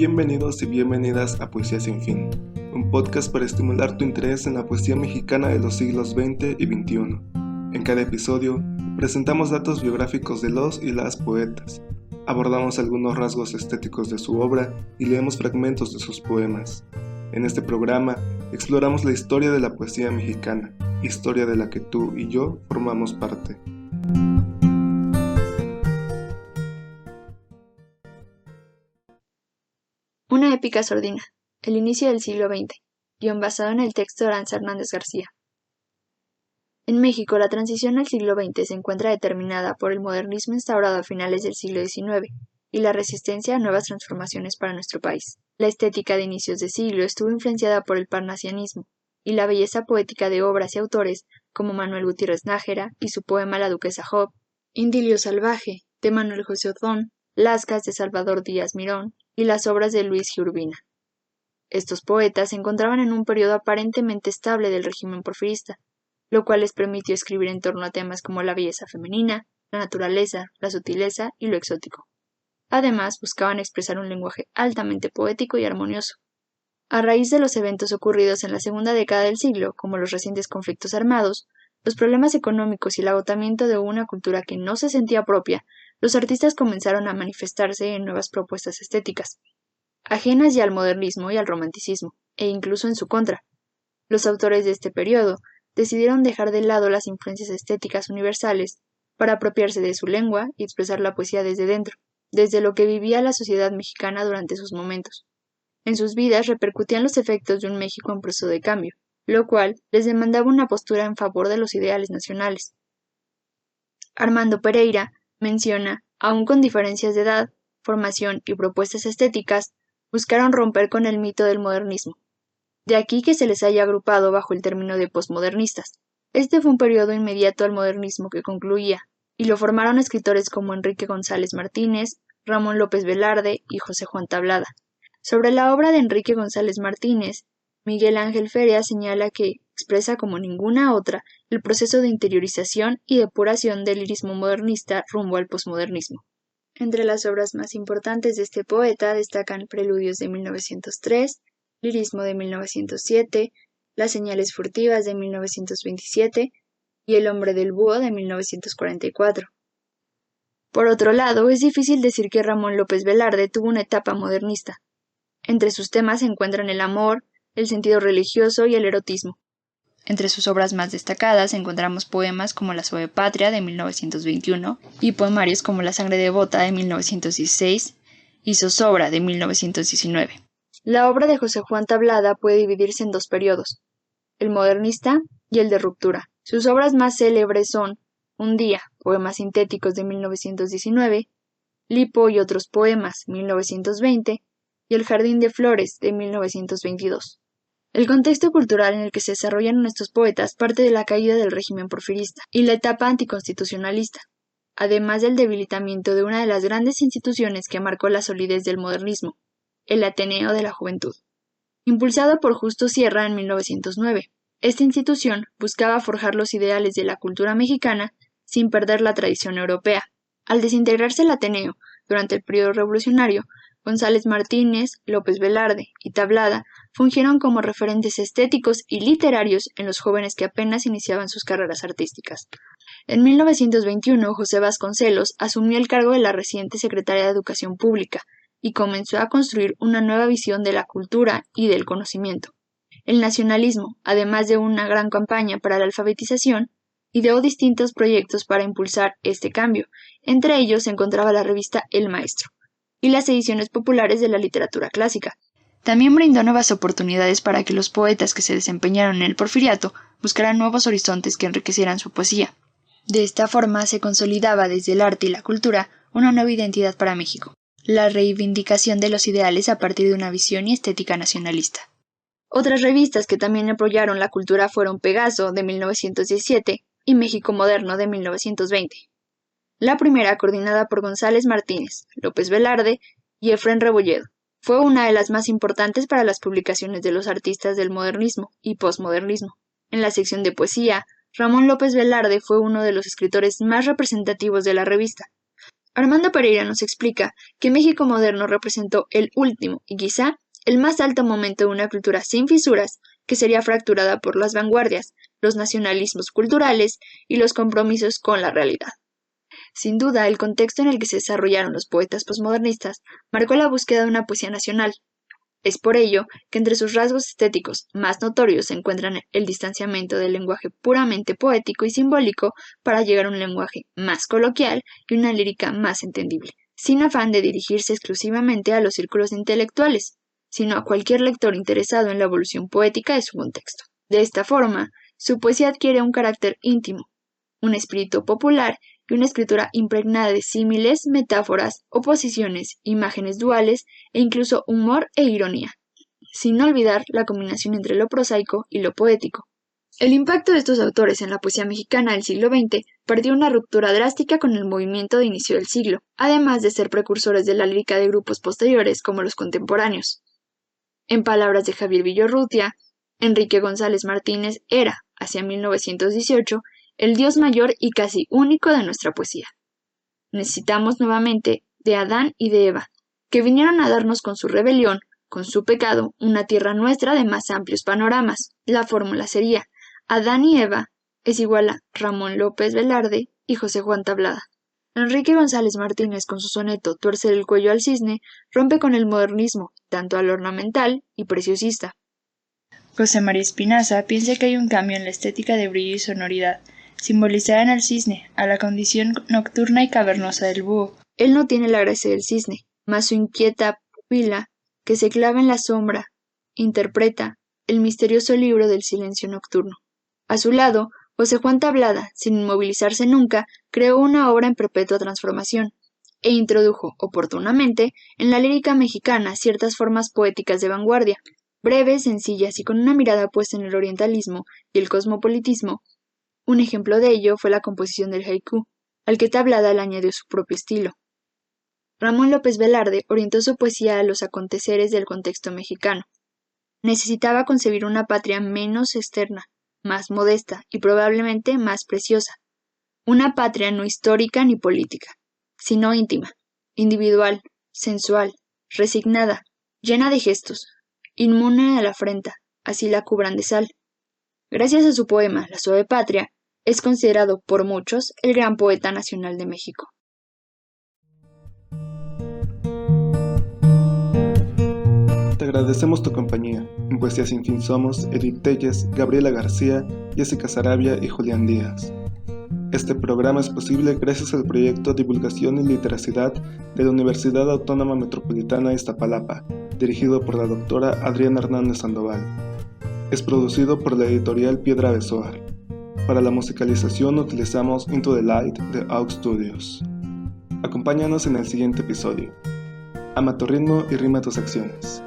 Bienvenidos y bienvenidas a Poesía Sin Fin, un podcast para estimular tu interés en la poesía mexicana de los siglos XX y XXI. En cada episodio, presentamos datos biográficos de los y las poetas, abordamos algunos rasgos estéticos de su obra y leemos fragmentos de sus poemas. En este programa, exploramos la historia de la poesía mexicana, historia de la que tú y yo formamos parte. Una épica sordina, el inicio del siglo XX, guión basado en el texto de Aranza Hernández García. En México, la transición al siglo XX se encuentra determinada por el modernismo instaurado a finales del siglo XIX y la resistencia a nuevas transformaciones para nuestro país. La estética de inicios de siglo estuvo influenciada por el parnasianismo y la belleza poética de obras y autores como Manuel Gutiérrez Nájera y su poema La duquesa Job, Idilio salvaje, de Manuel José Ozón, Lascas de Salvador Díaz Mirón y las obras de Luis G. Urbina. Estos poetas se encontraban en un periodo aparentemente estable del régimen porfirista, lo cual les permitió escribir en torno a temas como la belleza femenina, la naturaleza, la sutileza y lo exótico. Además, buscaban expresar un lenguaje altamente poético y armonioso. A raíz de los eventos ocurridos en la segunda década del siglo, como los recientes conflictos armados, los problemas económicos y el agotamiento de una cultura que no se sentía propia, los artistas comenzaron a manifestarse en nuevas propuestas estéticas, ajenas ya al modernismo y al romanticismo, e incluso en su contra. Los autores de este periodo decidieron dejar de lado las influencias estéticas universales para apropiarse de su lengua y expresar la poesía desde dentro, desde lo que vivía la sociedad mexicana durante sus momentos. En sus vidas repercutían los efectos de un México en proceso de cambio, lo cual les demandaba una postura en favor de los ideales nacionales. Armando Pereira menciona, aun con diferencias de edad, formación y propuestas estéticas, buscaron romper con el mito del modernismo. De aquí que se les haya agrupado bajo el término de posmodernistas. Este fue un periodo inmediato al modernismo que concluía, y lo formaron escritores como Enrique González Martínez, Ramón López Velarde y José Juan Tablada. Sobre la obra de Enrique González Martínez, Miguel Ángel Feria señala que expresa como ninguna otra el proceso de interiorización y depuración del lirismo modernista rumbo al posmodernismo. Entre las obras más importantes de este poeta destacan Preludios de 1903, Lirismo de 1907, Las señales furtivas de 1927 y El hombre del búho de 1944. Por otro lado, es difícil decir que Ramón López Velarde tuvo una etapa modernista. Entre sus temas se encuentran el amor, el sentido religioso y el erotismo. Entre sus obras más destacadas encontramos poemas como La suave patria de 1921 y poemarios como La sangre devota de 1916 y Zozobra de 1919. La obra de José Juan Tablada puede dividirse en dos periodos, el modernista y el de ruptura. Sus obras más célebres son Un día, poemas sintéticos de 1919, Lipo y otros poemas, 1920, y El jardín de flores de 1922. El contexto cultural en el que se desarrollan estos poetas parte de la caída del régimen porfirista y la etapa anticonstitucionalista, además del debilitamiento de una de las grandes instituciones que marcó la solidez del modernismo, el Ateneo de la Juventud. Impulsado por Justo Sierra en 1909, esta institución buscaba forjar los ideales de la cultura mexicana sin perder la tradición europea. Al desintegrarse el Ateneo durante el periodo revolucionario, González Martínez, López Velarde y Tablada fungieron como referentes estéticos y literarios en los jóvenes que apenas iniciaban sus carreras artísticas. En 1921, José Vasconcelos asumió el cargo de la reciente Secretaría de Educación Pública y comenzó a construir una nueva visión de la cultura y del conocimiento. El nacionalismo, además de una gran campaña para la alfabetización, ideó distintos proyectos para impulsar este cambio. Entre ellos se encontraba la revista El Maestro y las ediciones populares de la literatura clásica. También brindó nuevas oportunidades para que los poetas que se desempeñaron en el porfiriato buscaran nuevos horizontes que enriquecieran su poesía. De esta forma se consolidaba desde el arte y la cultura una nueva identidad para México, la reivindicación de los ideales a partir de una visión y estética nacionalista. Otras revistas que también apoyaron la cultura fueron Pegaso, de 1917, y México Moderno, de 1920. La primera, coordinada por González Martínez, López Velarde y Efrén Rebolledo, fue una de las más importantes para las publicaciones de los artistas del modernismo y posmodernismo. En la sección de poesía, Ramón López Velarde fue uno de los escritores más representativos de la revista. Armando Pereira nos explica que México moderno representó el último y quizá el más alto momento de una cultura sin fisuras que sería fracturada por las vanguardias, los nacionalismos culturales y los compromisos con la realidad. Sin duda, el contexto en el que se desarrollaron los poetas posmodernistas marcó la búsqueda de una poesía nacional. Es por ello que entre sus rasgos estéticos más notorios se encuentran el distanciamiento del lenguaje puramente poético y simbólico para llegar a un lenguaje más coloquial y una lírica más entendible, sin afán de dirigirse exclusivamente a los círculos intelectuales, sino a cualquier lector interesado en la evolución poética de su contexto. De esta forma, su poesía adquiere un carácter íntimo, un espíritu popular y una escritura impregnada de símiles, metáforas, oposiciones, imágenes duales e incluso humor e ironía, sin olvidar la combinación entre lo prosaico y lo poético. El impacto de estos autores en la poesía mexicana del siglo XX perdió una ruptura drástica con el movimiento de inicio del siglo, además de ser precursores de la lírica de grupos posteriores como los contemporáneos. En palabras de Javier Villaurrutia, Enrique González Martínez era, hacia 1918, el dios mayor y casi único de nuestra poesía. Necesitamos nuevamente de Adán y de Eva, que vinieron a darnos con su rebelión, con su pecado, una tierra nuestra de más amplios panoramas. La fórmula sería: Adán y Eva es igual a Ramón López Velarde y José Juan Tablada. Enrique González Martínez, con su soneto Tuerce el cuello al cisne, rompe con el modernismo, tanto al ornamental y preciosista. José María Espinaza piensa que hay un cambio en la estética de brillo y sonoridad, simbolizada en el cisne, a la condición nocturna y cavernosa del búho. Él no tiene la gracia del cisne, mas su inquieta pupila, que se clava en la sombra, interpreta el misterioso libro del silencio nocturno. A su lado, José Juan Tablada, sin inmovilizarse nunca, creó una obra en perpetua transformación, e introdujo, oportunamente, en la lírica mexicana ciertas formas poéticas de vanguardia, breves, sencillas y con una mirada puesta en el orientalismo y el cosmopolitismo. Un ejemplo de ello fue la composición del haiku, al que Tablada le añadió su propio estilo. Ramón López Velarde orientó su poesía a los aconteceres del contexto mexicano. Necesitaba concebir una patria menos externa, más modesta y probablemente más preciosa. Una patria no histórica ni política, sino íntima, individual, sensual, resignada, llena de gestos, inmune a la afrenta, así la cubran de sal. Gracias a su poema La suave patria, es considerado por muchos el gran poeta nacional de México. Te agradecemos tu compañía. En Poesía Sin Fin somos Edith Telles, Gabriela García, Jessica Sarabia y Julián Díaz. Este programa es posible gracias al proyecto Divulgación y Literacidad de la Universidad Autónoma Metropolitana de Iztapalapa, dirigido por la doctora Adriana Hernández Sandoval. Es producido por la editorial Piedra de Zohar. Para la musicalización utilizamos Into the Light de Aux Studios. Acompáñanos en el siguiente episodio. Ama tu ritmo y rima tus acciones.